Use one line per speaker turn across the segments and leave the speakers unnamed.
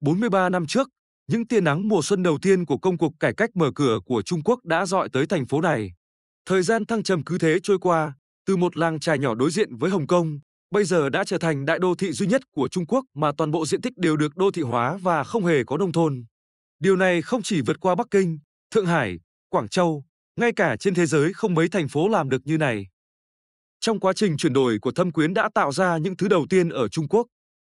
43 năm trước, những tia nắng mùa xuân đầu tiên của công cuộc cải cách mở cửa của Trung Quốc đã dọi tới thành phố này. Thời gian thăng trầm cứ thế trôi qua, từ một làng chài nhỏ đối diện với Hồng Kông, bây giờ đã trở thành đại đô thị duy nhất của Trung Quốc mà toàn bộ diện tích đều được đô thị hóa và không hề có nông thôn. Điều này không chỉ vượt qua Bắc Kinh, Thượng Hải, Quảng Châu, ngay cả trên thế giới không mấy thành phố làm được như này. Trong quá trình chuyển đổi của Thâm Quyến đã tạo ra những thứ đầu tiên ở Trung Quốc.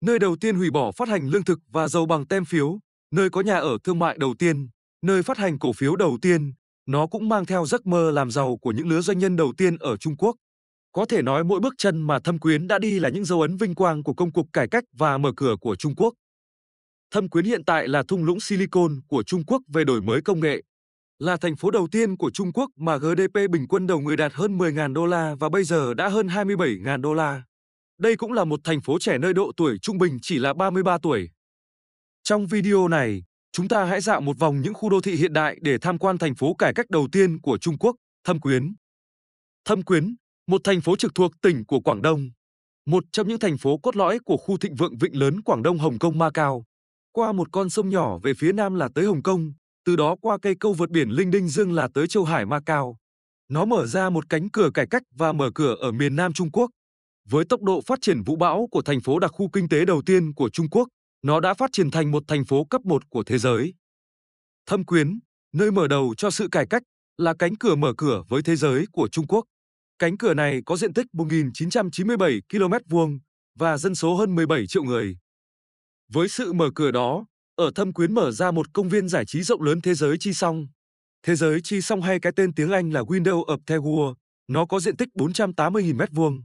Nơi đầu tiên hủy bỏ phát hành lương thực và dầu bằng tem phiếu, nơi có nhà ở thương mại đầu tiên, nơi phát hành cổ phiếu đầu tiên, nó cũng mang theo giấc mơ làm giàu của những lứa doanh nhân đầu tiên ở Trung Quốc. Có thể nói mỗi bước chân mà Thâm Quyến đã đi là những dấu ấn vinh quang của công cuộc cải cách và mở cửa của Trung Quốc. Thâm Quyến hiện tại là thung lũng Silicon của Trung Quốc về đổi mới công nghệ. Là thành phố đầu tiên của Trung Quốc mà GDP bình quân đầu người đạt hơn 10.000 đô la và bây giờ đã hơn 27.000 đô la. Đây cũng là một thành phố trẻ nơi độ tuổi trung bình chỉ là 33 tuổi. Trong video này, chúng ta hãy dạo một vòng những khu đô thị hiện đại để tham quan thành phố cải cách đầu tiên của Trung Quốc, Thâm Quyến. Thâm Quyến, một thành phố trực thuộc tỉnh của Quảng Đông. Một trong những thành phố cốt lõi của khu thịnh vượng vịnh lớn Quảng Đông Hồng Kông Macau. Qua một con sông nhỏ về phía nam là tới Hồng Kông, từ đó qua cây câu vượt biển Linh Đinh Dương là tới Châu Hải Macau. Nó mở ra một cánh cửa cải cách và mở cửa ở miền Nam Trung Quốc. Với tốc độ phát triển vũ bão của thành phố đặc khu kinh tế đầu tiên của Trung Quốc, nó đã phát triển thành một thành phố cấp 1 của thế giới. Thâm Quyến, nơi mở đầu cho sự cải cách, là cánh cửa mở cửa với thế giới của Trung Quốc. Cánh cửa này có diện tích 1.997 km² và dân số hơn 17 triệu người. Với sự mở cửa đó, ở Thâm Quyến mở ra một công viên giải trí rộng lớn Thế giới Chi Song. Thế giới Chi Song hay cái tên tiếng Anh là Window of the World, nó có diện tích 480.000 m².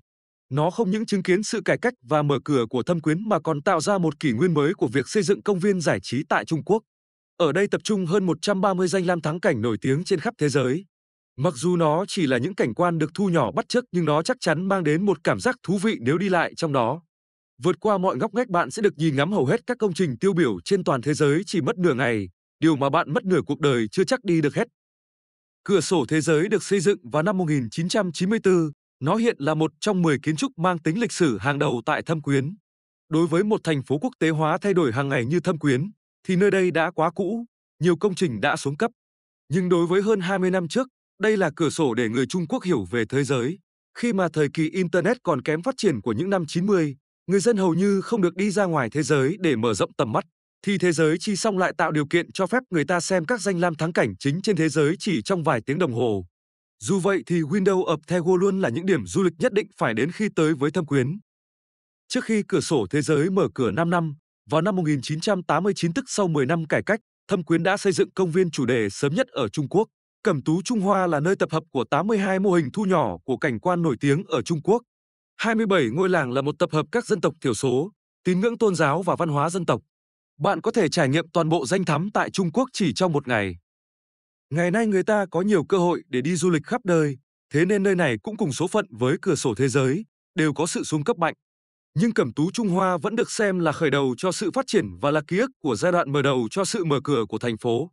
Nó không những chứng kiến sự cải cách và mở cửa của Thâm Quyến mà còn tạo ra một kỷ nguyên mới của việc xây dựng công viên giải trí tại Trung Quốc. Ở đây tập trung hơn 130 danh lam thắng cảnh nổi tiếng trên khắp thế giới. Mặc dù nó chỉ là những cảnh quan được thu nhỏ bắt chước nhưng nó chắc chắn mang đến một cảm giác thú vị nếu đi lại trong đó. Vượt qua mọi ngóc ngách bạn sẽ được nhìn ngắm hầu hết các công trình tiêu biểu trên toàn thế giới chỉ mất nửa ngày, điều mà bạn mất nửa cuộc đời chưa chắc đi được hết. Cửa sổ thế giới được xây dựng vào năm 1994, nó hiện là một trong 10 kiến trúc mang tính lịch sử hàng đầu tại Thâm Quyến. Đối với một thành phố quốc tế hóa thay đổi hàng ngày như Thâm Quyến, thì nơi đây đã quá cũ, nhiều công trình đã xuống cấp. Nhưng đối với hơn 20 năm trước, đây là cửa sổ để người Trung Quốc hiểu về thế giới. Khi mà thời kỳ Internet còn kém phát triển của những năm 90, người dân hầu như không được đi ra ngoài thế giới để mở rộng tầm mắt, thì Thế giới Chi Song lại tạo điều kiện cho phép người ta xem các danh lam thắng cảnh chính trên thế giới chỉ trong vài tiếng đồng hồ. Dù vậy thì Window of the World luôn là những điểm du lịch nhất định phải đến khi tới với Thâm Quyến. Trước khi cửa sổ thế giới mở cửa 5 năm, vào năm 1989 tức sau 10 năm cải cách, Thâm Quyến đã xây dựng công viên chủ đề sớm nhất ở Trung Quốc. Cẩm Tú Trung Hoa là nơi tập hợp của 82 mô hình thu nhỏ của cảnh quan nổi tiếng ở Trung Quốc. 27 ngôi làng là một tập hợp các dân tộc thiểu số, tín ngưỡng tôn giáo và văn hóa dân tộc. Bạn có thể trải nghiệm toàn bộ danh thắng tại Trung Quốc chỉ trong một ngày. Ngày nay người ta có nhiều cơ hội để đi du lịch khắp nơi, thế nên nơi này cũng cùng số phận với cửa sổ thế giới, đều có sự xuống cấp mạnh. Nhưng Cẩm Tú Trung Hoa vẫn được xem là khởi đầu cho sự phát triển và là ký ức của giai đoạn mở đầu cho sự mở cửa của thành phố.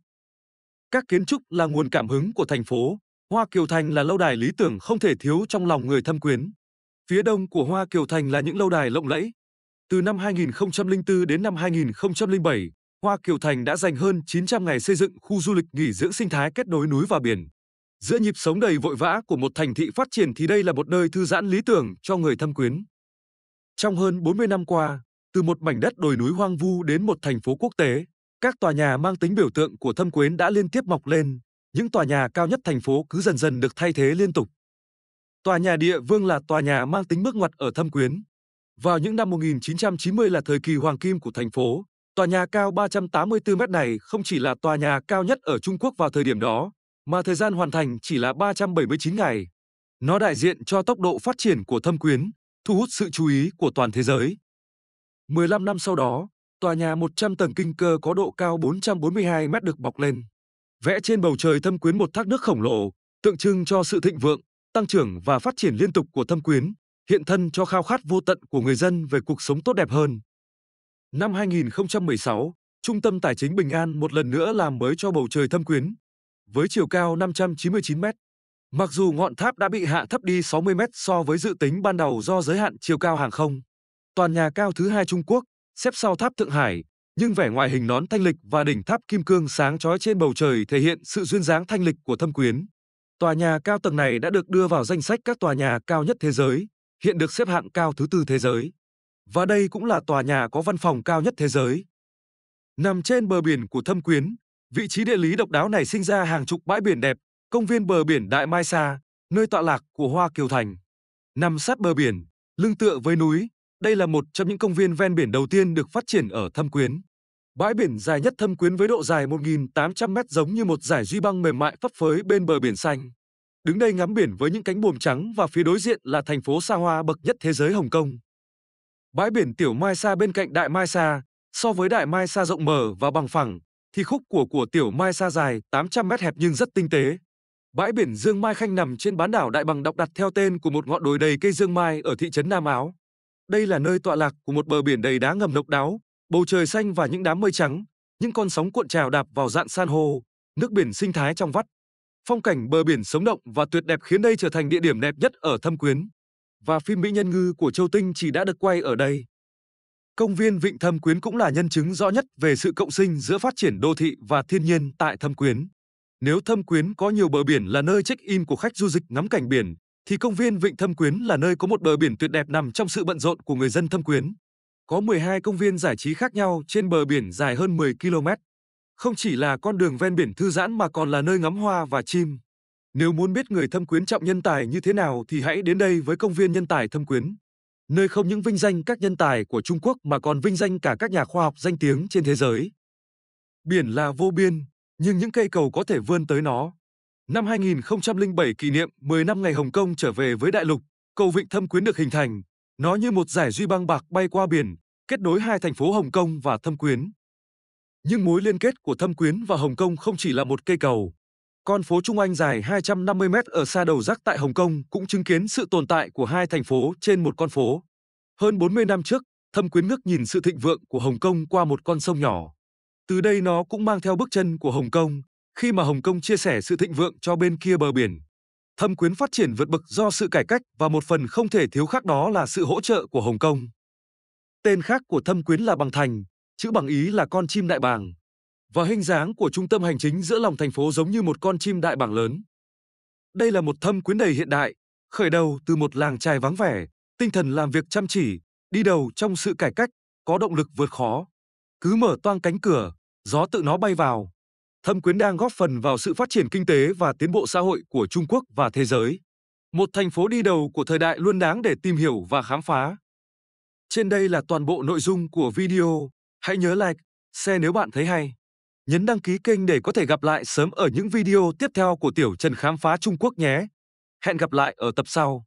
Các kiến trúc là nguồn cảm hứng của thành phố. Hoa Kiều Thành là lâu đài lý tưởng không thể thiếu trong lòng người Thâm Quyến. Phía đông của Hoa Kiều Thành là những lâu đài lộng lẫy. Từ năm 2004 đến năm 2007, Hoa Kiều Thành đã dành hơn 900 ngày xây dựng khu du lịch nghỉ dưỡng sinh thái kết nối núi và biển. Giữa nhịp sống đầy vội vã của một thành thị phát triển thì đây là một nơi thư giãn lý tưởng cho người Thâm Quyến. Trong hơn 40 năm qua, từ một mảnh đất đồi núi hoang vu đến một thành phố quốc tế, các tòa nhà mang tính biểu tượng của Thâm Quyến đã liên tiếp mọc lên. Những tòa nhà cao nhất thành phố cứ dần dần được thay thế liên tục. Tòa nhà Địa Vương là tòa nhà mang tính bước ngoặt ở Thâm Quyến. Vào những năm 1990 là thời kỳ hoàng kim của thành phố. Tòa nhà cao 384 mét này không chỉ là tòa nhà cao nhất ở Trung Quốc vào thời điểm đó, mà thời gian hoàn thành chỉ là 379 ngày. Nó đại diện cho tốc độ phát triển của Thâm Quyến, thu hút sự chú ý của toàn thế giới. 15 năm sau đó, tòa nhà 100 tầng kinh cơ có độ cao 442 mét được mọc lên. Vẽ trên bầu trời Thâm Quyến một thác nước khổng lồ, tượng trưng cho sự thịnh vượng, tăng trưởng và phát triển liên tục của Thâm Quyến, hiện thân cho khao khát vô tận của người dân về cuộc sống tốt đẹp hơn. Năm 2016, Trung tâm Tài chính Bình An một lần nữa làm mới cho bầu trời Thâm Quyến. Với chiều cao 599 mét, mặc dù ngọn tháp đã bị hạ thấp đi 60 mét so với dự tính ban đầu do giới hạn chiều cao hàng không. Tòa nhà cao thứ hai Trung Quốc, xếp sau tháp Thượng Hải, Nhưng vẻ ngoài hình nón thanh lịch và đỉnh tháp kim cương sáng chói trên bầu trời thể hiện sự duyên dáng thanh lịch của Thâm Quyến. Tòa nhà cao tầng này đã được đưa vào danh sách các tòa nhà cao nhất thế giới, hiện được xếp hạng cao thứ 4 thế giới. Và đây cũng là tòa nhà có văn phòng cao nhất thế giới. Nằm trên bờ biển của Thâm Quyến, vị trí địa lý độc đáo này sinh ra hàng chục bãi biển đẹp, công viên bờ biển Đại Mai Sa, nơi tọa lạc của Hoa Kiều Thành. Nằm sát bờ biển, lưng tựa với núi, đây là một trong những công viên ven biển đầu tiên được phát triển ở Thâm Quyến. Bãi biển dài nhất Thâm Quyến với độ dài 1.800 mét giống như một dải duy băng mềm mại phấp phới bên bờ biển xanh. Đứng đây ngắm biển với những cánh buồm trắng và phía đối diện là thành phố xa hoa bậc nhất thế giới Hồng Kông. Bãi biển Tiểu Mai Sa bên cạnh Đại Mai Sa, so với Đại Mai Sa rộng mở và bằng phẳng, thì khúc của Tiểu Mai Sa dài 800 mét hẹp nhưng rất tinh tế. Bãi biển Dương Mai Khanh nằm trên bán đảo Đại Bằng độc đặt theo tên của một ngọn đồi đầy cây dương mai ở thị trấn Nam Áo. Đây là nơi tọa lạc của một bờ biển đầy đá ngầm độc đáo, bầu trời xanh và những đám mây trắng, những con sóng cuộn trào đạp vào rạn san hô, nước biển sinh thái trong vắt. Phong cảnh bờ biển sống động và tuyệt đẹp khiến đây trở thành địa điểm đẹp nhất ở Thâm Quyến. Và phim Mỹ Nhân Ngư của Châu Tinh chỉ đã được quay ở đây. Công viên Vịnh Thâm Quyến cũng là nhân chứng rõ nhất về sự cộng sinh giữa phát triển đô thị và thiên nhiên tại Thâm Quyến. Nếu Thâm Quyến có nhiều bờ biển là nơi check-in của khách du lịch ngắm cảnh biển, thì công viên Vịnh Thâm Quyến là nơi có một bờ biển tuyệt đẹp nằm trong sự bận rộn của người dân Thâm Quyến. Có 12 công viên giải trí khác nhau trên bờ biển dài hơn 10 km. Không chỉ là con đường ven biển thư giãn mà còn là nơi ngắm hoa và chim. Nếu muốn biết người Thâm Quyến trọng nhân tài như thế nào thì hãy đến đây với công viên Nhân tài Thâm Quyến, nơi không những vinh danh các nhân tài của Trung Quốc mà còn vinh danh cả các nhà khoa học danh tiếng trên thế giới. Biển là vô biên, nhưng những cây cầu có thể vươn tới nó. Năm 2007 kỷ niệm 10 năm ngày Hồng Kông trở về với đại lục, cầu Vịnh Thâm Quyến được hình thành. Nó như một dải duy băng bạc bay qua biển, kết nối hai thành phố Hồng Kông và Thâm Quyến. Nhưng mối liên kết của Thâm Quyến và Hồng Kông không chỉ là một cây cầu. Con phố Trung Anh dài 250 mét ở xa đầu rác tại Hồng Kông cũng chứng kiến sự tồn tại của hai thành phố trên một con phố. Hơn 40 năm trước, Thâm Quyến ngước nhìn sự thịnh vượng của Hồng Kông qua một con sông nhỏ. Từ đây nó cũng mang theo bước chân của Hồng Kông, khi mà Hồng Kông chia sẻ sự thịnh vượng cho bên kia bờ biển. Thâm Quyến phát triển vượt bậc do sự cải cách và một phần không thể thiếu khác đó là sự hỗ trợ của Hồng Kông. Tên khác của Thâm Quyến là Bằng Thành, chữ bằng Ý là con chim đại bàng. Và hình dáng của trung tâm hành chính giữa lòng thành phố giống như một con chim đại bàng lớn. Đây là một Thâm Quyến đầy hiện đại, khởi đầu từ một làng chài vắng vẻ, tinh thần làm việc chăm chỉ, đi đầu trong sự cải cách, có động lực vượt khó. Cứ mở toang cánh cửa, gió tự nó bay vào. Thâm Quyến đang góp phần vào sự phát triển kinh tế và tiến bộ xã hội của Trung Quốc và thế giới. Một thành phố đi đầu của thời đại luôn đáng để tìm hiểu và khám phá. Trên đây là toàn bộ nội dung của video. Hãy nhớ like, share nếu bạn thấy hay. Nhấn đăng ký kênh để có thể gặp lại sớm ở những video tiếp theo của Tiểu Trần khám phá Trung Quốc nhé. Hẹn gặp lại ở tập sau.